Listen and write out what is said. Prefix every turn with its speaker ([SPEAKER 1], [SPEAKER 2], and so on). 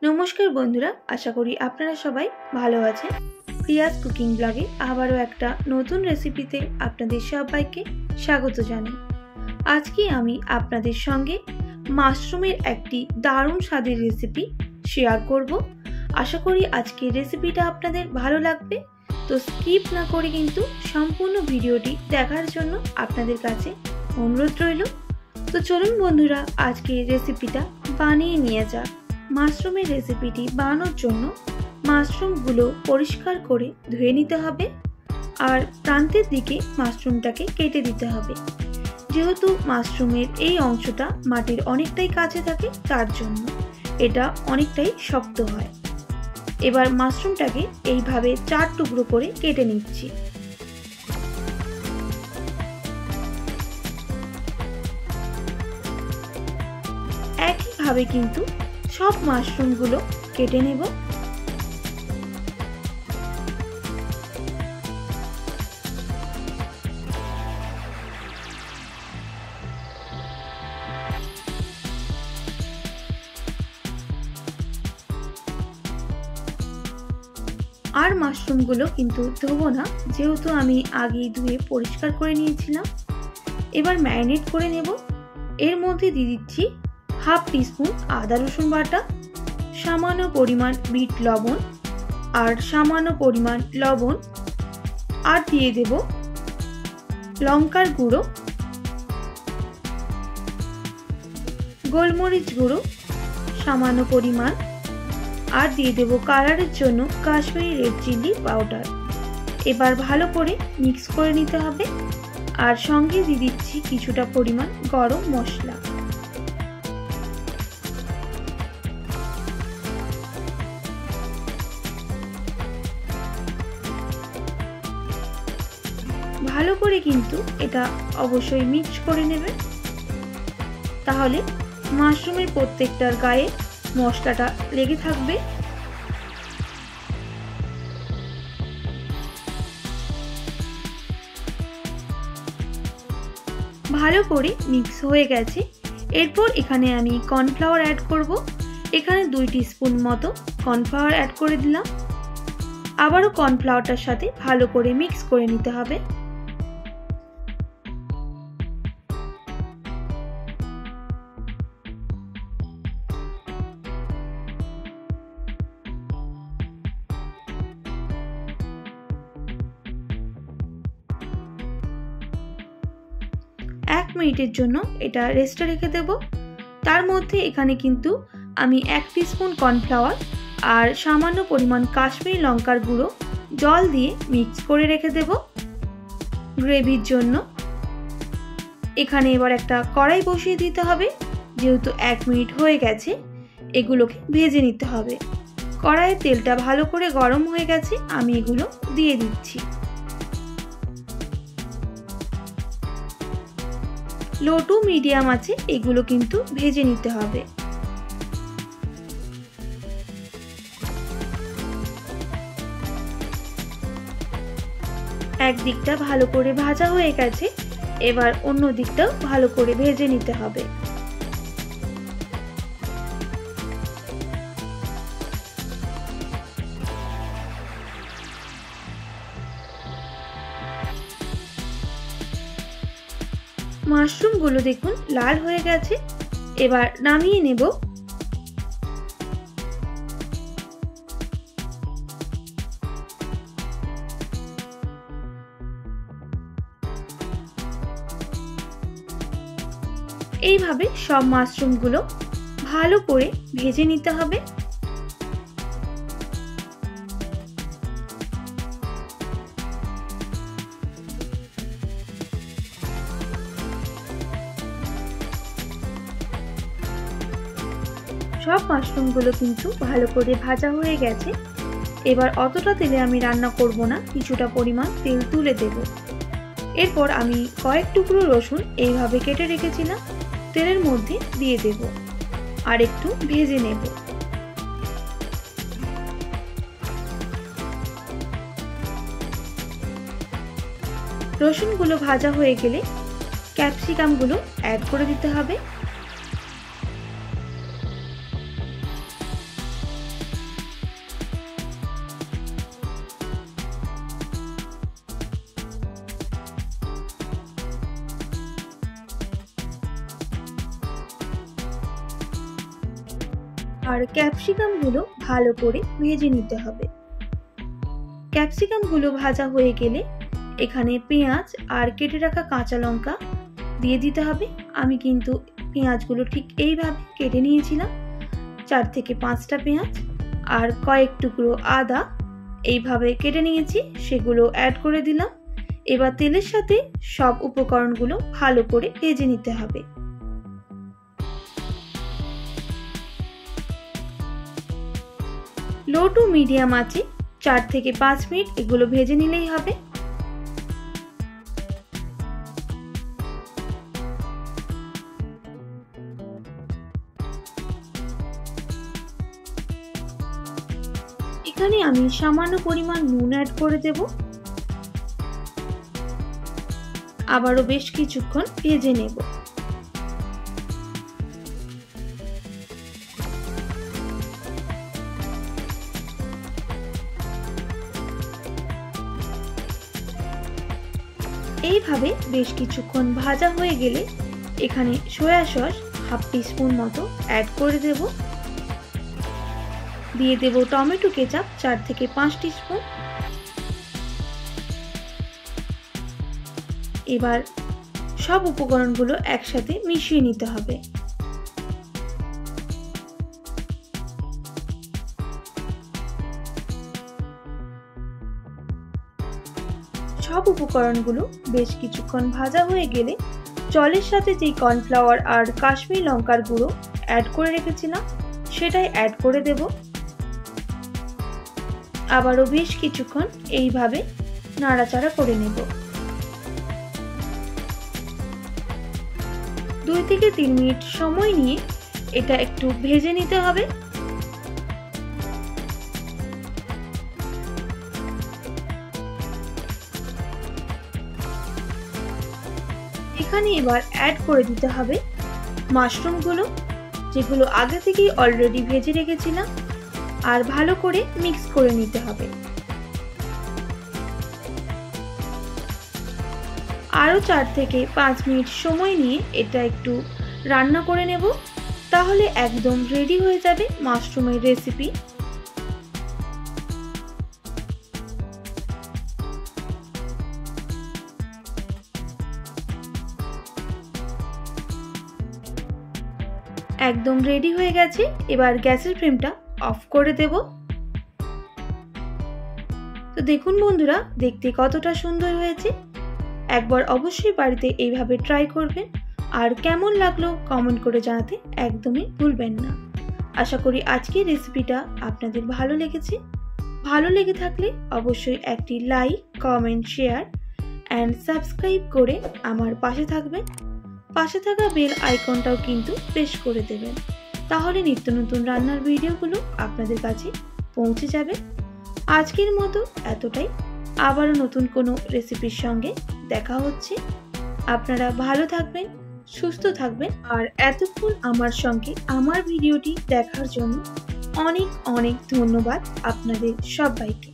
[SPEAKER 1] नमस्कार बंधुरा आशा करी आपनारा सबाई भालो आछेन। प्रियास कुकिंग ब्लगे आबारो एकटा नतून रेसिपिते आपनादेर सबाइके स्वागत जानाई। आजके आमी आपनादेर संगे माशरूमेर एकटी दारुण स्वादेर रेसिपि शेयार करब। आशा करी आजकेर रेसिपिटा आपनादेर भालो लागबे। तो स्किप ना करे किन्तु सम्पूर्ण भिडियोटी देखार जोन्नो आपनादेर काछे अनुरोध रइलो। तो चलुन बंधुरा आजकेर रेसिपिटा बानिये निये जाक। माशरूमेर रेसिपिटी बानानोर जोन्नो माशरूमगुलो परिष्कार करे धुए निते हबे और प्रान्तेर दिके माशरूमटाके केटे दिते हबे। जेहेतु माशरूमेर एई अंशटा माटिर अनेकटाई काछे थाके तार जोन्नो एटा अनेकटाई शक्त हय। एबार माशरूमटाके एइभाবে 4 टुकरो करे केटे निচ্ছি। एकইভাবে কিন্তু सब माशरूमगुलो केटे नेब। और माशरूमगुलो किन्तु धोबो ना, जेहेतु आमी आगे धुए परिष्कार करे निয়েছিলাম। एबार मैरिनेट करे नेब। एर मধ্যে দিয়ে দিচ্ছি हाफ टीस्पून आदा रसुन बाटा, सामान्य परिमाण बीट लवण और सामान्य परिमाण लवण और दिए देब लंकार गुड़ो, गोलमरिच गुड़ो सामान्य परिमाण और दिए देब कालारेर जोन्नो काश्मीरी रेड चिली पाउडार। एबार भालो करे मिक्स करे निते हबे और संगे दिए दिচ্ছি কিছুটা परिमाण गरम मशला। ভালো করে কিন্তু এটা অবশ্যই মিক্স করে নেবে, তাহলে মাশরুমের প্রত্যেকটার গায়ে মশলাটা লেগে থাকবে। ভালো করে মিক্স হয়ে গেছে। এরপর এখানে আমি কর্নফ্লাওয়ার অ্যাড করব। এখানে 2 টিস্পুন মতো কর্নফ্লাওয়ার অ্যাড করে দিলাম। আবারও কর্নফ্লাওয়ারটার সাথে ভালো করে মিক্স করে নিতে হবে। एक मिनिटेर जोन्नो एटा रेस्टे रेखे देब। तार मध्य एखाने किन्तु आमी 1 टीस्पुन कर्नफ्लावर और सामान्य परिमाण काश्मीरी लंकार गुड़ो जल दिए मिक्स करे रेखे देब ग्रेभिर जोन्नो। एखाने एबार एकटा कड़ाई बसिए दिते हबे। जेहेतु 1 मिनिट हये गेछे एगुलोके भेजे निते हबे। कड़ाइये तेलटा भालो करे गरम हये गेछे, आमी एगुलो दिए दिচ্ছি। लो टू मीडियम आंचे एगुलो किन्तु भेजे निते हबे। एक दिकटा भालो करे भाजा हये गेछे, एबार अन्य दिकटाও भालो करे भेजे निते हबे। মাশরুমগুলো দেখুন লাল হয়ে গেছে। এবার নামিয়ে নেব। এইভাবে সব মাশরুমগুলো ভালো করে ভেজে নিতে হবে। সব মাশরুমগুলো কিন্তু ভালো করে ভাজা হয়ে গেছে। এবার অতটা তেলে আমি রান্না করব না, কিছুটা পরিমাণ তেল তুলে দেব। এরপর আমি কয়েক টুকরো রসুন এইভাবে কেটে রেখেছিলাম তেলের মধ্যে দিয়ে দেব আর একটু ভেজে নেব। রসুনগুলো ভাজা হয়ে গেলে ক্যাপসিকামগুলো অ্যাড করে দিতে হবে। আর ক্যাপসিকামগুলো ভালো করে ভেজে নিতে হবে। ক্যাপসিকামগুলো ভাজা হয়ে গেলে এখানে পেঁয়াজ আর কেটে রাখা কাঁচা লঙ্কা দিয়ে দিতে হবে। আমি কিন্তু পেঁয়াজগুলো ঠিক এইভাবে কেটে নিয়েছিলাম, 4 থেকে 5টা পেঁয়াজ আর কয়েক টুকরো আদা এইভাবে কেটে নিয়েছি, সেগুলো অ্যাড করে দিলাম। এবার তেলের সাথে সব উপকরণগুলো ভালো করে ভেজে নিতে হবে। লো টু মিডিয়াম আঁচে 4 থেকে 5 মিনিট এগুলো ভেজে নিলেই হবে। এখানে আমি সামান্য পরিমাণ নুন অ্যাড করে দেব, আবারও বেশ কিছুক্ষণ ভেজে নেব। এইভাবে বেশ কিছুক্ষণ ভাজা হয়ে গেলে এখানে সয়া সস 1/2 টিস্পুন মতো অ্যাড করে দেব। দিয়ে দেব টমেটো কেচাপ 4 থেকে 5 টিস্পুন। এবার সব উপকরণগুলো একসাথে মিশিয়ে নিতে হবে। সব উপকরণগুলো বেশ কিছুক্ষণ ভাজা হয়ে গেলে জলের সাথে যেই কর্নফ্লাওয়ার আর কাশ্মীরি লঙ্কার গুঁড়ো অ্যাড করে রেখেছিলাম সেটাই অ্যাড করে দেব। আবারও বেশ কিছুক্ষণ এইভাবে নাড়াচাড়া করে নেব। 2 থেকে 3 মিনিট সময় নিয়ে এটা একটু ভেজে নিতে হবে। এখানে এবার অ্যাড করে দিতে হবে মাশরুমগুলো, যেগুলো আগে থেকেই অলরেডি ভেজে রেখেছিলাম, আর ভালো করে মিক্স করে নিতে হবে। আরও 4 থেকে 5 মিনিট সময় নিয়ে এটা একটু রান্না করে নেব, তাহলে একদম রেডি হয়ে যাবে মাশরুমের রেসিপি। একদম রেডি হয়ে গেছে। এবার গ্যাসের ফ্লেমটা অফ করে দেব। তো দেখুন বন্ধুরা, দেখতে কতটা সুন্দর হয়েছে। একবার অবশ্যই বাড়িতে এইভাবে ট্রাই করবেন, আর কেমন লাগলো কমেন্ট করে জানাতে একদমই ভুলবেন না। আশা করি আজকের রেসিপিটা আপনাদের ভালো লেগেছে। ভালো লেগে থাকলে অবশ্যই একটি like, comment, share and subscribe করে আমার পাশে থাকবেন। পাশে থাকা বেল আইকনটাও কিন্তু প্রেস করে দেবেন, তাহলে নিত্য নতুন রান্নার ভিডিওগুলো আপনাদের কাছে পৌঁছে যাবে। আজকের মতো এতটাই, আবারও নতুন কোনো রেসিপির সঙ্গে দেখা হচ্ছে। আপনারা ভালো থাকবেন, সুস্থ থাকবেন, আর এতক্ষণ আমার সঙ্গে আমার ভিডিওটি দেখার জন্য অনেক অনেক ধন্যবাদ আপনাদের সবাইকে।